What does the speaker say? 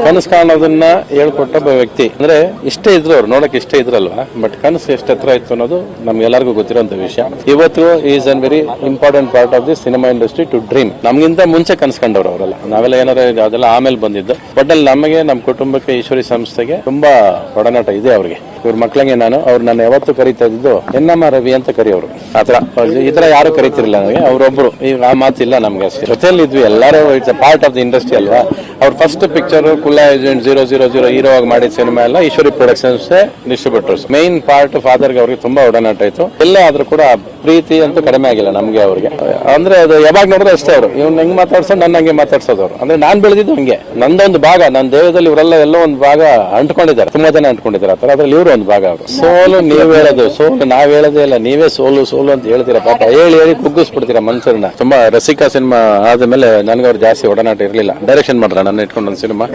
ಕನಸು ಕಾಣೋದನ್ನ ಹೇಳ್ಕೊಟ್ಟ ಒಬ್ಬ ವ್ಯಕ್ತಿ. ಅಂದ್ರೆ ಇಷ್ಟೇ ಇದ್ರು ಅವ್ರು, ನೋಡಕ್ ಇಷ್ಟೇ ಇದ್ರಲ್ವಾ, ಬಟ್ ಕನಸು ಎಷ್ಟು ಹತ್ರ ಇತ್ತು ಅನ್ನೋದು ನಮ್ಗೆಲ್ಲರಿಗೂ ಗೊತ್ತಿರೋಂಥ ವಿಷಯ. ಇವತ್ತು is an very important part of the cinema industry to dream. ನಮ್ಗಿಂತ ಮುಂಚೆ ಕನ್ಸ್ಕೊಂಡವ್ರು ಅವರೆಲ್ಲ, ನಾವೆಲ್ಲ ಏನಾರ ಅದೆಲ್ಲ ಆಮೇಲೆ ಬಂದಿದ್ದು. ಬಟ್ ಅಲ್ಲಿ ನಮಗೆ, ನಮ್ಮ ಕುಟುಂಬಕ್ಕೆ, ಈಶ್ವರಿ ಸಂಸ್ಥೆಗೆ ತುಂಬಾ ಒಡನಾಟ ಇದೆ ಅವ್ರಿಗೆ. ಇವ್ರ ಮಕ್ಳಂಗೆ ಅವ್ರು ನನ್ನ ಯಾವತ್ತು ಕರೀತಾ ಇದ್ದು ಎನ್ನಮ್ಮ ರವಿ ಅಂತ ಕರಿಯೋರು. ಆತರ ಈ ತರ ಯಾರು ಕರಿತಿರ್ಲಿಲ್ಲ ನನಗೆ, ಅವ್ರೊಬ್ರು. ಈಗ ಆ ಮಾತಿಲ್ಲ ನಮ್ಗೆ. ಅಷ್ಟೇ ಜೊತೆಯಲ್ಲಿ ಇದ್ವಿ ಎಲ್ಲರೂ. It's a part of the industry ಅಲ್ವಾ. ಅವ್ರ ಫಸ್ಟ್ ಪಿಕ್ಚರ್ ಕುಲ್ಲಾ ಏಜೆಂಟ್ 000 ಹೀರೋ ಆಗಿ ಮಾಡಿದ ಸಿನಿಮಾ ಎಲ್ಲ Eshwari productions distributors. Main part ಫಾದರ್ಗೆ ಅವ್ರಿಗೆ ತುಂಬಾ ಒಡನಾಟ ಇತ್ತು. ಎಲ್ಲ ಆದ್ರೂ ಕೂಡ ಪ್ರೀತಿ ಅಂತೂ ಕಡಿಮೆ ಆಗಿಲ್ಲ ನಮ್ಗೆ ಅವ್ರಿಗೆ. ಅಂದ್ರೆ ಅದು ಯಾವಾಗ ನೋಡಿದ್ರೆ ಅಷ್ಟೇ ಅವರು ಇವ್ನ ಹೆಂಗ್ ಮಾತಾಡ್ಸೋದು, ನನ್ನ ಹಂಗೆ ಮಾತಾಡ್ಸೋದವ್ರು. ಅಂದ್ರೆ ನಾನ್ ಬೆಳೆದಿದ್ದು ಹಂಗೆ, ನಂದೊಂದು ಭಾಗ, ನನ್ನ ದೇಹದಲ್ಲಿ ಇವರೆಲ್ಲ ಎಲ್ಲೋ ಒಂದು ಭಾಗ ಅಂಟ್ಕೊಂಡಿದ್ದಾರೆ, ತುಂಬಾ ಜನ ಅಂಟ್ಕೊಂಡಿದ್ದಾರೆ ಆತರ. ಅದ್ರಲ್ಲಿ ಇವರು ಒಂದು ಭಾಗ. ಅವರು ಸೋಲು ನೀವ್ ಹೇಳೋದು, ಸೋಲು ನಾವ್ ಹೇಳೋದೇ ಇಲ್ಲ, ನೀವೇ ಸೋಲು ಸೋಲು ಅಂತ ಹೇಳ್ತೀರಾ. ಪಾಪ ಹೇಳಿ ಹೇಳಿ ಕುಗ್ಗಿಸ್ಬಿಡ್ತೀರಾ ಮನ್ಸರನ್ನ. ತುಂಬಾ ರಸಿಕಾ ಸಿನಿಮಾ ಆದ್ಮೇಲೆ ನನ್ಗೆ ಅವ್ರು ಜಾಸ್ತಿ ಒಡನಾಟ ಇರ್ಲಿಲ್ಲ. ಡೈರೆಕ್ಷನ್ ಮಾಡ್ರ ನನ್ನ ಇಟ್ಕೊಂಡು ಒಂದು ಸಿನಿಮಾ